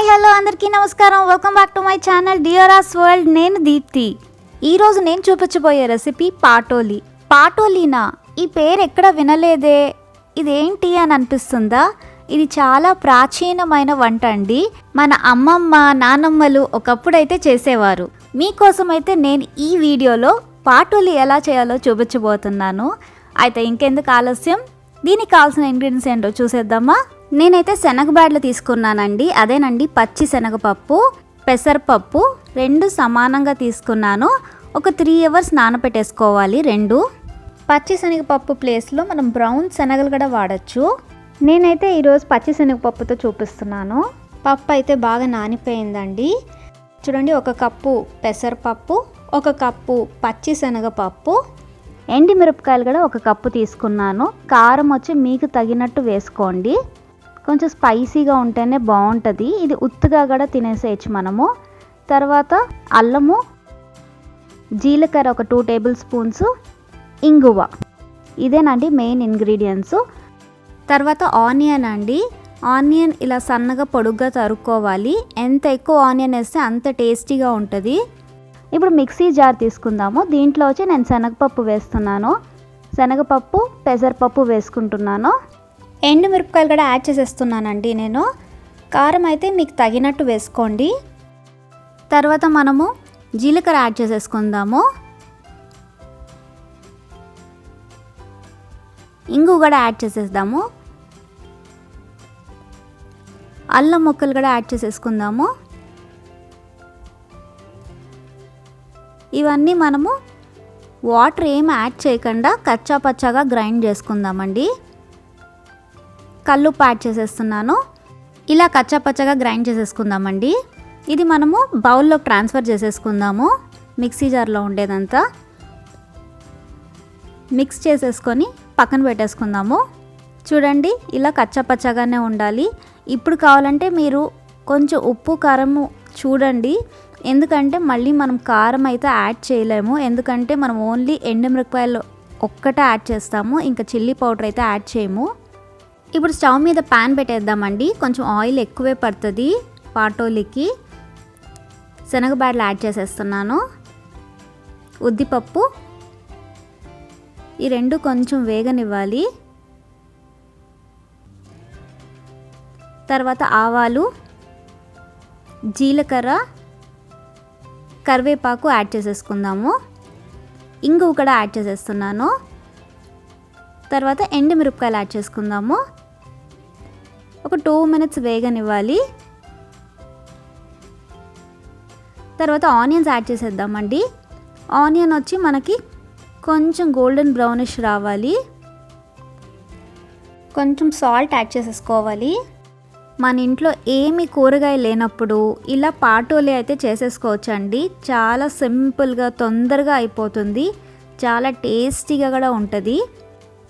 Hello అందరికీ నమస్కారం. Welcome back to my channel డియరాస్ వరల్డ్. నేను దీప్తి. ఈరోజు నేను చూపించబోయే రెసిపీ పాటోలి. పాటోలీనా? ఈ పేరు ఎక్కడ వినలేదే, ఇదేంటి అని అనిపిస్తుందా? ఇది చాలా ప్రాచీనమైన వంట అండి. మన అమ్మమ్మ నానమ్మలు ఒకప్పుడైతే చేసేవారు. మీకోసం అయితే నేను ఈ వీడియోలో పాటోలి ఎలా చేయాలో చూపించబోతున్నాను. అయితే ఇంకెందుకు ఆలస్యం, దీనికి కావాల్సిన ఇంగ్రీడియంట్స్ ఏంటో చూసేద్దామా. నేనైతే శనగబ్యాడ్లు తీసుకున్నానండి. అదేనండి పచ్చి శనగపప్పు, పెసరపప్పు రెండు సమానంగా తీసుకున్నాను. ఒక 3 అవర్స్ నానబెట్టేసుకోవాలి రెండు. పచ్చి శనగపప్పు ప్లేస్లో మనం బ్రౌన్ శనగలు కూడా వాడచ్చు. నేనైతే ఈరోజు పచ్చి శనగపప్పుతో చూపిస్తున్నాను. పప్పు అయితే బాగా నానిపోయిందండి. చూడండి, 1 కప్పు పెసరపప్పు, 1 కప్పు పచ్చి శనగపప్పు, ఎండి మిరపకాయలు కూడా 1 కప్పు తీసుకున్నాను. కారం వచ్చి మీకు తగినట్టు వేసుకోండి. కొంచెం స్పైసీగా ఉంటేనే బాగుంటుంది. ఇది ఉత్తుగా కూడా తినేసేయచ్చు మనము. తర్వాత అల్లము, జీలకర్ర 2 టేబుల్ స్పూన్స్, ఇంగువ, ఇదేనండి మెయిన్ ఇంగ్రీడియంట్స్. తర్వాత ఆనియన్ అండి. ఆనియన్ ఇలా సన్నగా పొడుగ్గా తరుక్కోవాలి. ఎంత ఎక్కువ ఆనియన్ వేస్తే అంత టేస్టీగా ఉంటుంది. ఇప్పుడు మిక్సీ జార్ తీసుకుందాము. దీంట్లో వచ్చి నేను శనగపప్పు వేస్తున్నాను. శనగపప్పు, పెసరపప్పు వేసుకుంటున్నాను. ఎండు మిరపకాయలు కూడా యాడ్ చేసేస్తున్నానండి నేను. కారం అయితే మీకు తగినట్టు వేసుకోండి. తర్వాత మనము జీలకర్ర యాడ్ చేసేసుకుందాము. ఇంగు కూడా యాడ్ చేసేద్దాము. అల్లం ముక్కలు కూడా యాడ్ చేసేసుకుందాము. ఇవన్నీ మనము వాటర్ ఏం యాడ్ చేయకుండా కచ్చా పచ్చాగా గ్రైండ్ చేసుకుందామండి. కల్లుప్పు యాడ్ చేసేస్తున్నాను. ఇలా కచ్చా పచ్చగా గ్రైండ్ చేసేసుకుందామండి. ఇది మనము బౌల్లో ట్రాన్స్ఫర్ చేసేసుకుందాము. మిక్సీ జార్లో ఉండేదంతా మిక్స్ చేసేసుకొని పక్కన పెట్టేసుకుందాము. చూడండి, ఇలా కచ్చా పచ్చగానే ఉండాలి. ఇప్పుడు కావాలంటే మీరు కొంచెం ఉప్పు కారము చూడండి. ఎందుకంటే మళ్ళీ మనం కారం అయితే యాడ్ చేయలేము. ఎందుకంటే మనం ఓన్లీ ఎండుమిరపకాయలు ఒక్కటే యాడ్ చేస్తాము, ఇంకా చిల్లీ పౌడర్ అయితే యాడ్ చేయము. ఇప్పుడు స్టవ్ మీద ప్యాన్ పెట్టేద్దామండి. కొంచెం ఆయిల్ ఎక్కువే పడుతుంది పాటోలికి. శనగబ్యాడ్లు యాడ్ చేసేస్తున్నాను. ఉద్దిపప్పు, ఈ రెండు కొంచెం వేగనివ్వాలి. తర్వాత ఆవాలు, జీలకర్ర, కరివేపాకు యాడ్ చేసేసుకుందాము. ఇంగువ కూడా యాడ్ చేసేస్తున్నాను. తర్వాత ఎండుమిరపకాయలు యాడ్ చేసుకుందాము. ఒక 2 మినిట్స్ వేగనివ్వాలి. తర్వాత ఆనియన్స్ యాడ్ చేసేద్దామండి. ఆనియన్ వచ్చి మనకి కొంచెం గోల్డెన్ బ్రౌనిష్ రావాలి. కొంచెం సాల్ట్ యాడ్ చేసేసుకోవాలి. మన ఇంట్లో ఏమి కూరగాయలు లేనప్పుడు ఇలా పాటోలి అయితే చేసేసుకోవచ్చండి. చాలా సింపుల్గా తొందరగా అయిపోతుంది. చాలా టేస్టీగా కూడా ఉంటుంది.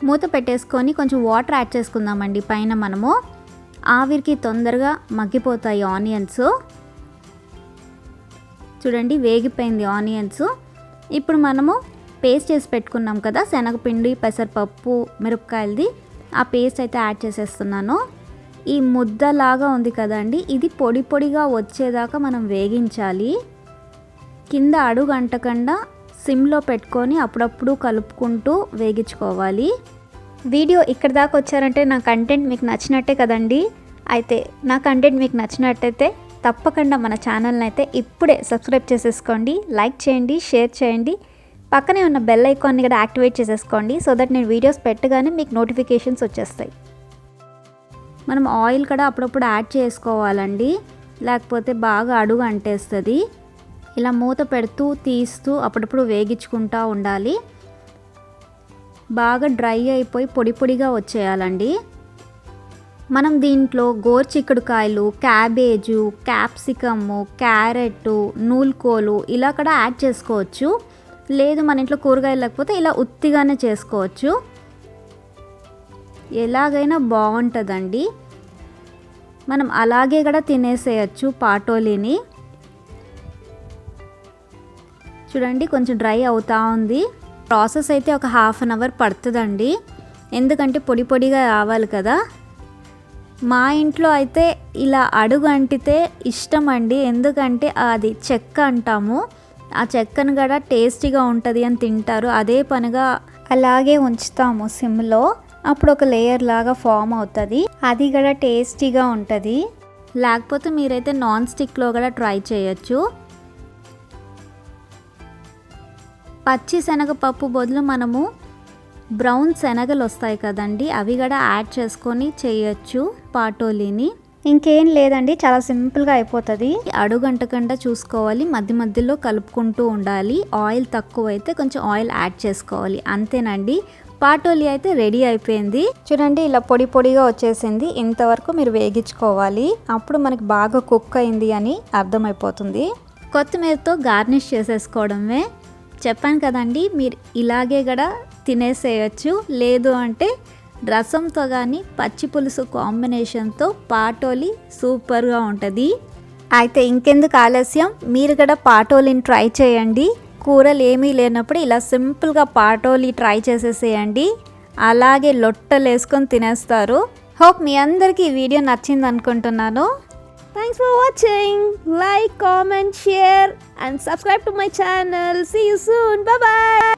మూత పెట్టేసుకొని కొంచెం వాటర్ యాడ్ చేసుకుందామండి. పైన మనము ఆవిరికి తొందరగా మగ్గిపోతాయి ఆనియన్స్. చూడండి, వేగిపోయింది ఆనియన్స్. ఇప్పుడు మనము పేస్ట్ చేసి పెట్టుకున్నాం కదా శనగపిండి, పెసరపప్పు, మిరపకాయలది, ఆ పేస్ట్ అయితే యాడ్ చేసేస్తున్నాను. ఈ ముద్దలాగా ఉంది కదండి, ఇది పొడి పొడిగా వచ్చేదాకా మనం వేగించాలి. కింద అడుగు అంటకుండా సిమ్లో పెట్టుకొని అప్పుడప్పుడు కలుపుకుంటూ వేగించుకోవాలి. వీడియో ఇక్కడ దాకా వచ్చారంటే నా కంటెంట్ మీకు నచ్చినట్టే కదండి. అయితే నా కంటెంట్ మీకు నచ్చినట్టయితే తప్పకుండా మన ఛానల్ని అయితే ఇప్పుడే సబ్స్క్రైబ్ చేసేసుకోండి, లైక్ చేయండి, షేర్ చేయండి. పక్కనే ఉన్న బెల్ ఐకాన్ని కూడా యాక్టివేట్ చేసేసుకోండి. సో దట్ నేను వీడియోస్ పెట్టగానే మీకు నోటిఫికేషన్స్ వచ్చేస్తాయి. మనం ఆయిల్ కూడా అప్పుడప్పుడు యాడ్ చేసుకోవాలండి, లేకపోతే బాగా అడుగు అంటేస్తుంది. ఇలా మూత పెడుతూ తీస్తూ అప్పుడప్పుడు వేగించుకుంటూ ఉండాలి. బాగా డ్రై అయిపోయి పొడి పొడిగా వచ్చేయాలండి. మనం దీంట్లో గోరుచిక్కుడుకాయలు, క్యాబేజు, క్యాప్సికము, క్యారెట్, నూల్కోలు ఇలా కూడా యాడ్ చేసుకోవచ్చు. లేదు మన ఇంట్లో కూరగాయలు లేకపోతే ఇలా ఉత్తిగానే చేసుకోవచ్చు. ఎలాగైనా బాగుంటుందండి. మనం అలాగే కూడా తినేసేయచ్చు పాటోలిని. చూడండి, కొంచెం డ్రై అవుతూ ఉంది. ప్రాసెస్ అయితే ఒక 1/2 అవర్ పడుతుందండి. ఎందుకంటే పొడి పొడిగా రావాలి కదా. మా ఇంట్లో అయితే ఇలా అడుగు అంటితే ఇష్టం అండి, ఎందుకంటే అది చెక్క అంటాము. ఆ చెక్కను కూడా టేస్టీగా ఉంటుంది అని తింటారు. అదే పనిగా అలాగే ఉంచుతాము సిమ్లో, అప్పుడు ఒక లేయర్ లాగా ఫామ్ అవుతుంది, అది కూడా టేస్టీగా ఉంటుంది. లేకపోతే మీరైతే నాన్ స్టిక్లో కూడా ట్రై చేయొచ్చు. పచ్చి శనగపప్పు బదులు మనము బ్రౌన్ శనగలు వస్తాయి కదండి, అవి కూడా యాడ్ చేసుకొని చేయొచ్చు పాటోలీని. ఇంకేం లేదండి, చాలా సింపుల్గా అయిపోతుంది. అడుగంటకుండా చూసుకోవాలి, మధ్య మధ్యలో కలుపుకుంటూ ఉండాలి. ఆయిల్ తక్కువ అయితే కొంచెం ఆయిల్ యాడ్ చేసుకోవాలి, అంతేనండి. పాటోలీ అయితే రెడీ అయిపోయింది. చూడండి ఇలా పొడి పొడిగా వచ్చేసింది. ఇంతవరకు మీరు వేగించుకోవాలి, అప్పుడు మనకి బాగా కుక్ అయింది అని అర్థమైపోతుంది. కొత్తిమీరతో గార్నిష్ చేసేసుకోవడమే. చెప్పాను కదండి, మీరు ఇలాగే కూడా తినేసేయచ్చు. లేదు అంటే రసంతో కానీ పచ్చి పులుసు కాంబినేషన్తో పాటోలీ సూపర్గా ఉంటుంది. అయితే ఇంకెందుకు ఆలస్యం, మీరు కూడా పాటోలీని ట్రై చేయండి. కూరలు ఏమీ లేనప్పుడు ఇలా సింపుల్గా పాటోలీ ట్రై చేసేసేయండి, అలాగే లొట్టలు వేసుకొని తినేస్తారు. హోప్ మీ అందరికీ ఈ వీడియో నచ్చింది అనుకుంటున్నాను. Thanks for watching. Like, comment, share and subscribe to my channel. See you soon. Bye bye.